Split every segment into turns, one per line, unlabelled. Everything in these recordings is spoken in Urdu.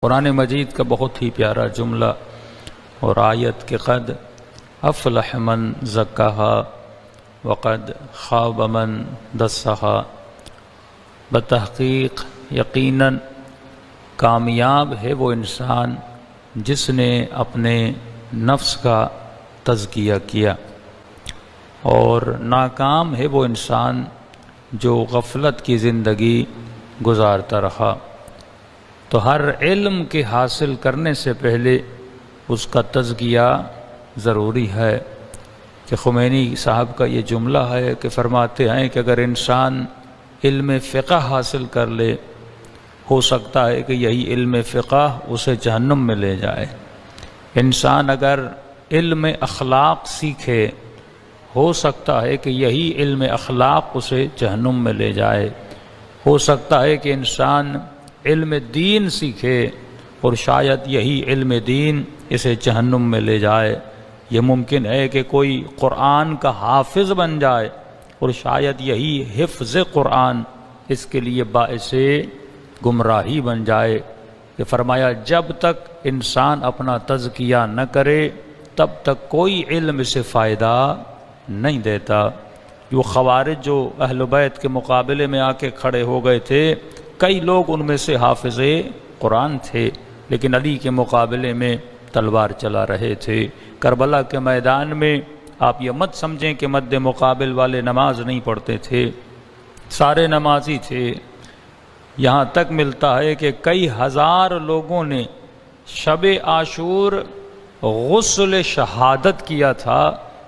قرآن مجید کا بہت ہی پیارا جملہ اور آیت کے قد افلح من زکاہا وقد خاب من دسہا، بتحقیق یقیناً کامیاب ہے وہ انسان جس نے اپنے نفس کا تزکیہ کیا، اور ناکام ہے وہ انسان جو غفلت کی زندگی گزارتا رہا۔ تو ہر علم کے حاصل کرنے سے پہلے اس کا تزکیہ ضروری ہے کہ خمینی صاحب کا یہ جملہ ہے کہ فرماتے ہیں کہ اگر انسان علم فقہ حاصل کر لے، ہو سکتا ہے کہ یہی علم فقہ اسے جہنم میں لے جائے۔ انسان اگر علم اخلاق سیکھے، ہو سکتا ہے کہ یہی علم اخلاق اسے جہنم میں لے جائے۔ ہو سکتا ہے کہ انسان علم دین سیکھے اور شاید یہی علم دین اسے جہنم میں لے جائے۔ یہ ممکن ہے کہ کوئی قرآن کا حافظ بن جائے اور شاید یہی حفظ قرآن اس کے لیے باعث گمراہی بن جائے۔ کہ فرمایا جب تک انسان اپنا تزکیہ نہ کرے تب تک کوئی علم اسے فائدہ نہیں دیتا۔ وہ خوارج جو اہل بیت کے مقابلے میں آ کے کھڑے ہو گئے تھے، کئی لوگ ان میں سے حافظ قرآن تھے لیکن علی کے مقابلے میں تلوار چلا رہے تھے۔ کربلا کے میدان میں آپ یہ مت سمجھیں کہ مد مقابل والے نماز نہیں پڑھتے تھے، سارے نمازی تھے۔ یہاں تک ملتا ہے کہ کئی ہزار لوگوں نے شب عاشور غسل شہادت کیا تھا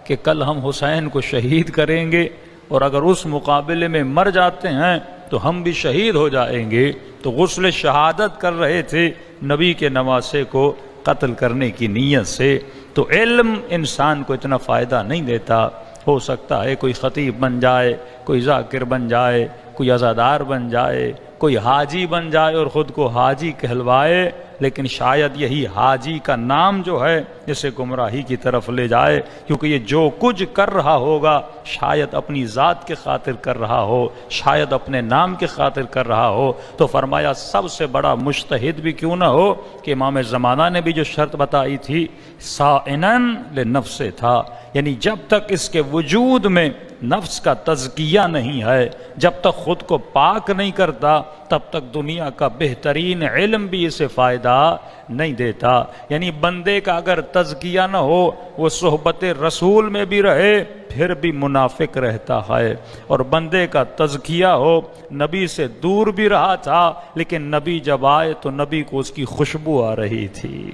کہ کل ہم حسین کو شہید کریں گے، اور اگر اس مقابلے میں مر جاتے ہیں تو ہم بھی شہید ہو جائیں گے۔ تو غسل شہادت کر رہے تھے نبی کے نواسے کو قتل کرنے کی نیت سے۔ تو علم انسان کو اتنا فائدہ نہیں دیتا۔ ہو سکتا ہے کوئی خطیب بن جائے، کوئی ذاکر بن جائے، کوئی عزادار بن جائے، کوئی حاجی بن جائے اور خود کو حاجی کہلوائے، لیکن شاید یہی حاجی کا نام جو ہے اسے گمراہی کی طرف لے جائے، کیونکہ یہ جو کچھ کر رہا ہوگا شاید اپنی ذات کے خاطر کر رہا ہو، شاید اپنے نام کے خاطر کر رہا ہو۔ تو فرمایا سب سے بڑا مجتہد بھی کیوں نہ ہو، کہ امام زمانہ نے بھی جو شرط بتائی تھی صائناً لنفس تھا، یعنی جب تک اس کے وجود میں نفس کا تزکیہ نہیں ہے، جب تک خود کو پاک نہیں کرتا، تب تک دنیا کا بہترین علم بھی اسے فائدہ نہیں دیتا۔ یعنی بندے کا اگر تزکیہ نہ ہو، وہ صحبت رسول میں بھی رہے پھر بھی منافق رہتا ہے، اور بندے کا تزکیہ ہو، نبی سے دور بھی رہا تھا لیکن نبی جب آئے تو نبی کو اس کی خوشبو آ رہی تھی۔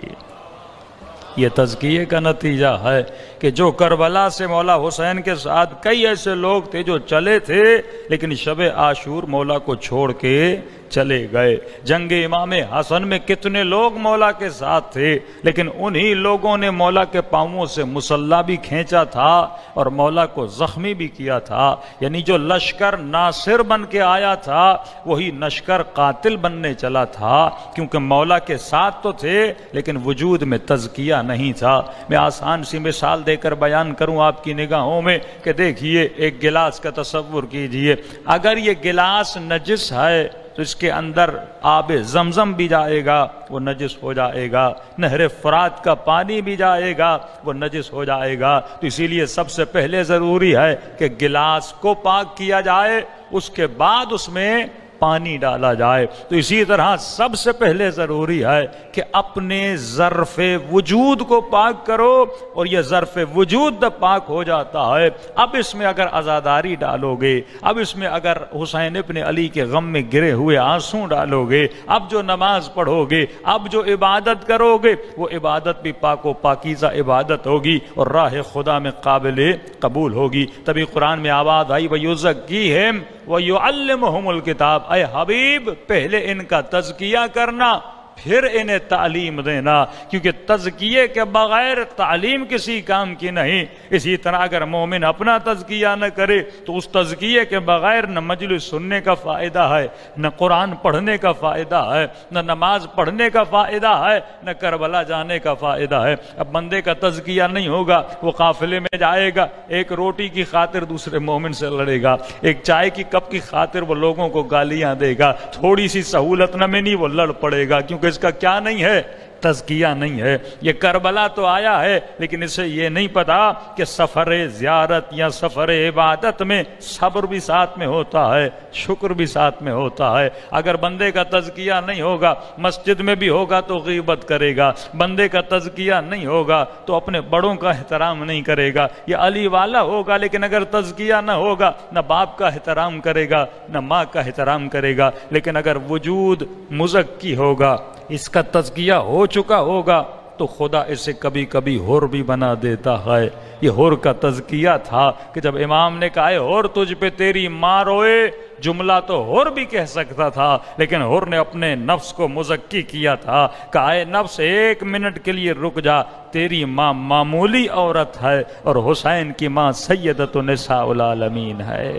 یہ تزکیے کا نتیجہ ہے کہ جو کربلا سے مولا حسین کے ساتھ کئی ایسے لوگ تھے جو چلے تھے لیکن شب عاشور مولا کو چھوڑ کے چلے گئے۔ جنگ امام حسن میں کتنے لوگ مولا کے ساتھ تھے لیکن انہی لوگوں نے مولا کے پاؤں سے مسلح بھی کھینچا تھا اور مولا کو زخمی بھی کیا تھا۔ یعنی جو لشکر ناصر بن کے آیا تھا وہی لشکر قاتل بننے چلا تھا، کیونکہ مولا کے ساتھ تو تھے لیکن وجود میں تزکیہ نہیں تھا۔ میں آسان سی مثال دے کر بیان کروں آپ کی نگاہوں میں کہ دیکھیے ایک گلاس کا تصور کیجئے، اگر یہ گلاس نجس ہے تو اس کے اندر آب زمزم بھی جائے گا وہ نجس ہو جائے گا، نہر فرات کا پانی بھی جائے گا وہ نجس ہو جائے گا۔ تو اسی لیے سب سے پہلے ضروری ہے کہ گلاس کو پاک کیا جائے، اس کے بعد اس میں پانی ڈالا جائے۔ تو اسی طرح سب سے پہلے ضروری ہے کہ اپنے ظرف وجود کو پاک کرو، اور یہ ظرف وجود جب پاک ہو جاتا ہے اب اس میں اگر عزاداری ڈالو گے، اب اس میں اگر حسین ابن علی کے غم میں گرے ہوئے آنسو ڈالو گے، اب جو نماز پڑھو گے، اب جو عبادت کرو گے، وہ عبادت بھی پاک و پاکیزہ عبادت ہوگی اور راہ خدا میں قابل قبول ہوگی۔ تبھی قرآن میں آواز آئی وَيُزَكِّيهِمْ وَيُعَلِّمُهُمُ الْكِتَابَ، اے حبیب پہلے ان کا تزکیہ کرنا پھر انہیں تعلیم دینا، کیونکہ تزکیے کے بغیر تعلیم کسی کام کی نہیں۔ اسی طرح اگر مومن اپنا تزکیہ نہ کرے تو اس تزکیے کے بغیر نہ مجلس سننے کا فائدہ ہے، نہ قرآن پڑھنے کا فائدہ ہے، نہ نماز پڑھنے کا فائدہ ہے، نہ کربلا جانے کا فائدہ ہے۔ اب بندے کا تزکیہ نہیں ہوگا، وہ قافلے میں جائے گا، ایک روٹی کی خاطر دوسرے مومن سے لڑے گا، ایک چائے کی کپ کی خاطر وہ لوگوں کو گالیاں دے گا، تھوڑی سی سہولت نہ ملی وہ لڑ پڑے گا، کیونکہ اس کا کیا نہیں ہے؟ تزکیہ نہیں ہے۔ یہ کربلا تو آیا ہے لیکن اسے یہ نہیں پتا کہ سفر زیارت یا سفر عبادت میں صبر بھی ساتھ میں ہوتا ہے، شکر بھی ساتھ میں ہوتا ہے۔ اگر بندے کا تزکیہ نہیں ہوگا، مسجد میں بھی ہوگا تو غیبت کرے گا، بندے کا تزکیہ نہیں ہوگا تو اپنے بڑوں کا احترام نہیں کرے گا۔ یہ علی والا ہوگا لیکن اگر تزکیہ نہ ہوگا، نہ باپ کا احترام کرے گا نہ ماں کا احترام کرے گا۔ لیکن اگر وجود مزکی ہوگا، اس کا تزکیہ ہو چکا ہوگا، تو خدا اسے کبھی کبھی حر بھی بنا دیتا ہے۔ یہ حر کا تزکیہ تھا کہ جب امام نے کہا حر تجھ پہ تیری ماں روئے، جملہ تو حر بھی کہہ سکتا تھا لیکن حر نے اپنے نفس کو مزکی کیا تھا، کہا اے نفس ایک منٹ کے لیے رک جا، تیری ماں معمولی عورت ہے اور حسین کی ماں سیدۃ نساء العالمین ہے۔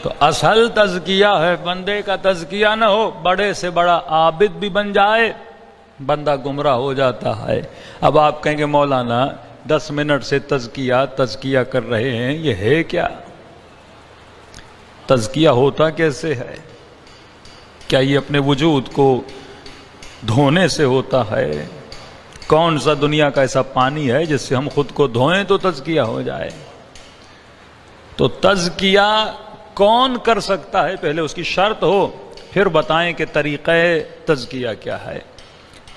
تو اصل تزکیہ ہے، بندے کا تزکیہ نہ ہو، بڑے سے بڑا عابد بھی بن جائے، بندہ گمراہ ہو جاتا ہے۔ اب آپ کہیں گے مولانا 10 منٹ سے تزکیہ کر رہے ہیں، یہ ہے کیا؟ تزکیہ ہوتا کیسے ہے؟ کیا یہ اپنے وجود کو دھونے سے ہوتا ہے؟ کون سا دنیا کا ایسا پانی ہے جس سے ہم خود کو دھوئیں تو تزکیہ ہو جائے؟ تو تزکیہ کون کر سکتا ہے؟ پہلے اس کی شرط ہو، پھر بتائیں کہ طریقہ تزکیہ کیا ہے۔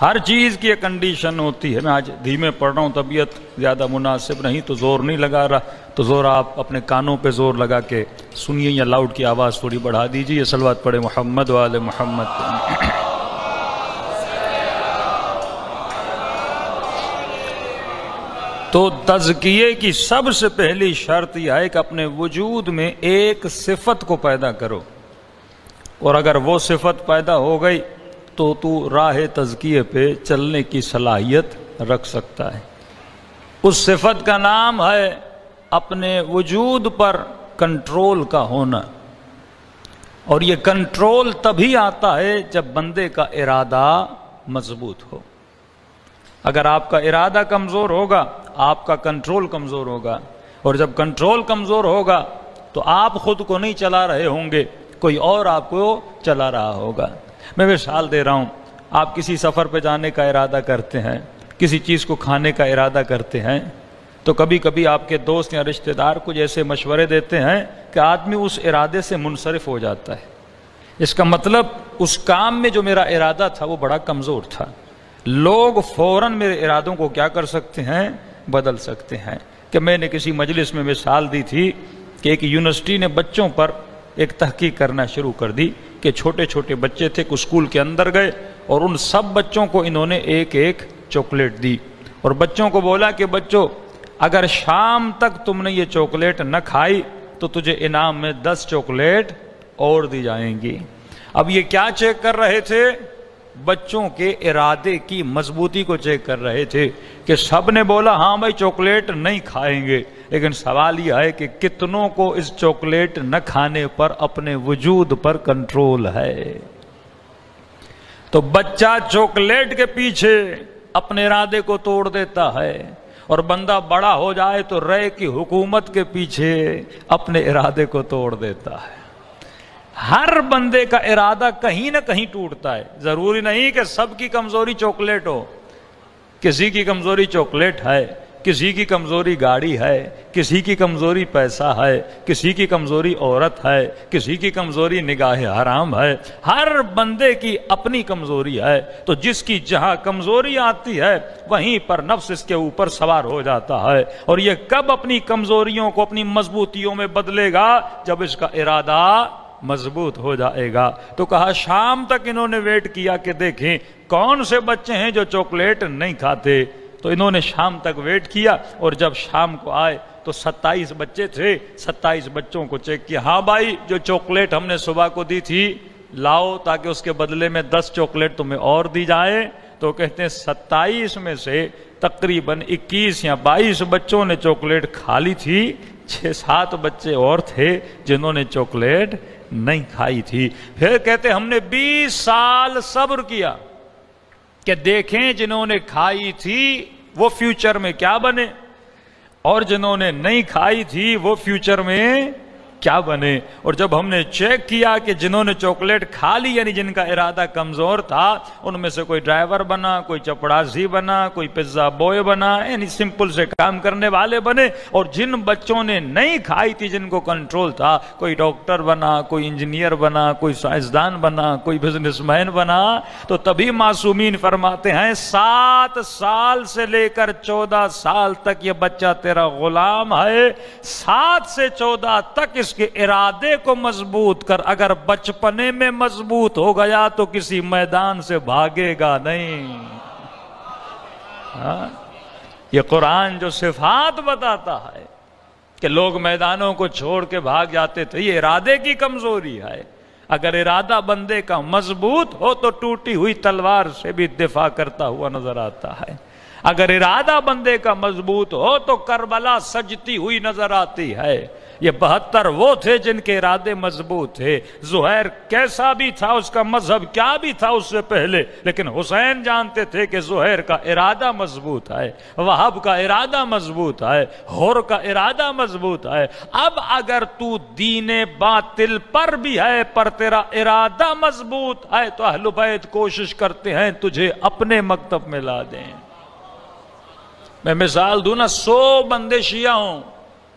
ہر چیز کی ایک کنڈیشن ہوتی ہے۔ میں آج دھیمے پڑھ رہا ہوں، طبیعت زیادہ مناسب نہیں تو زور نہیں لگا رہا، تو زور آپ اپنے کانوں پہ زور لگا کے سنیے یا لاؤڈ کی آواز تھوڑی بڑھا دیجیے۔ صلوات پڑھے محمد و آل محمد۔ تو تزکیے کی سب سے پہلی شرط یہ ہے کہ اپنے وجود میں ایک صفت کو پیدا کرو، اور اگر وہ صفت پیدا ہو گئی تو تو راہ تزکیے پہ چلنے کی صلاحیت رکھ سکتا ہے۔ اس صفت کا نام ہے اپنے وجود پر کنٹرول کا ہونا، اور یہ کنٹرول تبھی آتا ہے جب بندے کا ارادہ مضبوط ہو۔ اگر آپ کا ارادہ کمزور ہوگا، آپ کا کنٹرول کمزور ہوگا، اور جب کنٹرول کمزور ہوگا تو آپ خود کو نہیں چلا رہے ہوں گے، کوئی اور آپ کو چلا رہا ہوگا۔ میں مثال دے رہا ہوں، آپ کسی سفر پہ جانے کا ارادہ کرتے ہیں، کسی چیز کو کھانے کا ارادہ کرتے ہیں، تو کبھی کبھی آپ کے دوست یا رشتہ دار کچھ ایسے مشورے دیتے ہیں کہ آدمی اس ارادے سے منصرف ہو جاتا ہے۔ اس کا مطلب اس کام میں جو میرا ارادہ تھا وہ بڑا کمزور تھا۔ لوگ فوراً میرے ارادوں کو کیا کر سکتے ہیں؟ بدل سکتے ہیں۔ کہ میں نے کسی مجلس میں مثال دی تھی کہ ایک یونیورسٹی نے بچوں پر ایک تحقیق کرنا شروع کر دی کہ چھوٹے چھوٹے بچے تھے، اسکول کے اندر گئے اور ان سب بچوں کو انہوں نے ایک ایک چاکلیٹ دی، اور بچوں کو بولا کہ بچوں اگر شام تک تم نے یہ چاکلیٹ نہ کھائی تو تجھے انعام میں 10 چاکلیٹ اور دی جائیں گی۔ اب یہ کیا چیک کر رہے تھے؟ بچوں کے ارادے کی مضبوطی کو چیک کر رہے تھے کہ سب نے بولا ہاں بھائی چاکلیٹ نہیں کھائیں گے، لیکن سوال یہ ہے کہ کتنوں کو اس چاکلیٹ نہ کھانے پر اپنے وجود پر کنٹرول ہے۔ تو بچہ چاکلیٹ کے پیچھے اپنے ارادے کو توڑ دیتا ہے، اور بندہ بڑا ہو جائے تو رے کی حکومت کے پیچھے اپنے ارادے کو توڑ دیتا ہے۔ ہر بندے کا ارادہ کہیں نہ کہیں ٹوٹتا ہے۔ ضروری نہیں کہ سب کی کمزوری چاکلیٹ ہو، کسی کی کمزوری چاکلیٹ ہے، کسی کی کمزوری گاڑی ہے، کسی کی کمزوری پیسہ ہے، کسی کی کمزوری عورت ہے، کسی کی کمزوری نگاہ حرام ہے۔ ہر بندے کی اپنی کمزوری ہے، تو جس کی جہاں کمزوری آتی ہے وہیں پر نفس اس کے اوپر سوار ہو جاتا ہے، اور یہ کب اپنی کمزوریوں کو اپنی مضبوطیوں میں بدلے گا؟ جب اس کا ارادہ مضبوط ہو جائے گا۔ تو کہا شام تک انہوں نے ویٹ کیا کہ دیکھیں کون سے بچے ہیں جو چاکلیٹ نہیں کھاتے، تو انہوں نے شام تک ویٹ کیا، اور جب شام کو آئے تو 27 بچے تھے، 27 بچوں کو چیک کیا، ہاں بھائی جو چاکلیٹ ہم نے صبح کو دی تھی لاؤ تاکہ اس کے بدلے میں 10 چاکلیٹ تمہیں اور دی جائے۔ تو کہتے ہیں 27 میں سے تقریباً 21 یا 22 بچوں نے چاکلیٹ کھا لی تھی، 6-7 بچے اور تھے جنہوں نے چاکلیٹ نہیں کھائی تھی۔ پھر کہتے ہم نے 20 سال صبر کیا کہ دیکھیں جنہوں نے کھائی تھی وہ فیوچر میں کیا بنے، اور جنہوں نے نہیں کھائی تھی وہ فیوچر میں کیا بنے۔ اور جب ہم نے چیک کیا کہ جنہوں نے چاکلیٹ کھا لی، یعنی جن کا ارادہ کمزور تھا، ان میں سے کوئی ڈرائیور بنا، کوئی چپڑاسی بنا، کوئی پیزا بوائے بنا، یعنی سمپل سے کام کرنے والے بنے۔ اور جن بچوں نے نہیں کھائی تھی، جن کو کنٹرول تھا، کوئی ڈاکٹر بنا، کوئی انجینئر بنا، کوئی سائنسدان بنا، کوئی بزنس مین بنا۔ تو تبھی معصومین فرماتے ہیں 7 سال سے لے کر 14 سال تک یہ بچہ تیرا غلام ہے، 7 سے 14 تک اس کے ارادے کو مضبوط کر، اگر بچپنے میں مضبوط ہو گیا تو کسی میدان سے بھاگے گا نہیں۔ یہ قرآن جو صفات بتاتا ہے کہ لوگ میدانوں کو چھوڑ کے بھاگ جاتے تھے، یہ ارادے کی کمزوری ہے۔ اگر ارادہ بندے کا مضبوط ہو تو ٹوٹی ہوئی تلوار سے بھی دفاع کرتا ہوا نظر آتا ہے۔ اگر ارادہ بندے کا مضبوط ہو تو کربلا سجتی ہوئی نظر آتی ہے۔ یہ 72 وہ تھے جن کے ارادے مضبوط تھے۔ زہیر کیسا بھی تھا، اس کا مذہب کیا بھی تھا اس سے پہلے، لیکن حسین جانتے تھے کہ زہیر کا ارادہ مضبوط ہے، وہب کا ارادہ مضبوط ہے، حر کا ارادہ مضبوط ہے۔ اب اگر تو دین باطل پر بھی ہے پر تیرا ارادہ مضبوط ہے تو اہل بیت کوشش کرتے ہیں تجھے اپنے مکتب میں لا دیں۔ میں مثال دوں نا، 100 بندے شیعہ ہوں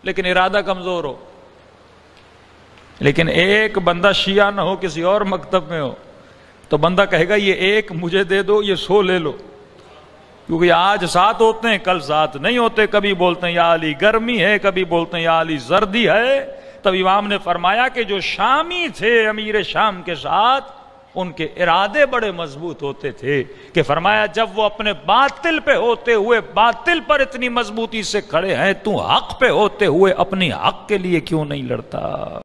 لیکن ارادہ کمزور ہو، لیکن ایک بندہ شیعہ نہ ہو، کسی اور مکتب میں ہو، تو بندہ کہے گا یہ ایک مجھے دے دو، یہ 100 لے لو، کیونکہ آج 7 ہوتے ہیں کل 7 نہیں ہوتے۔ کبھی بولتے ہیں یا علی گرمی ہے، کبھی بولتے ہیں یا علی زردی ہے۔ تب امام نے فرمایا کہ جو شامی تھے امیر شام کے ساتھ، ان کے ارادے بڑے مضبوط ہوتے تھے کہ فرمایا جب وہ اپنے باطل پہ ہوتے ہوئے باطل پر اتنی مضبوطی سے کھڑے ہیں، تو حق پہ ہوتے ہوئے اپنی حق کے لیے کیوں نہیں لڑتا؟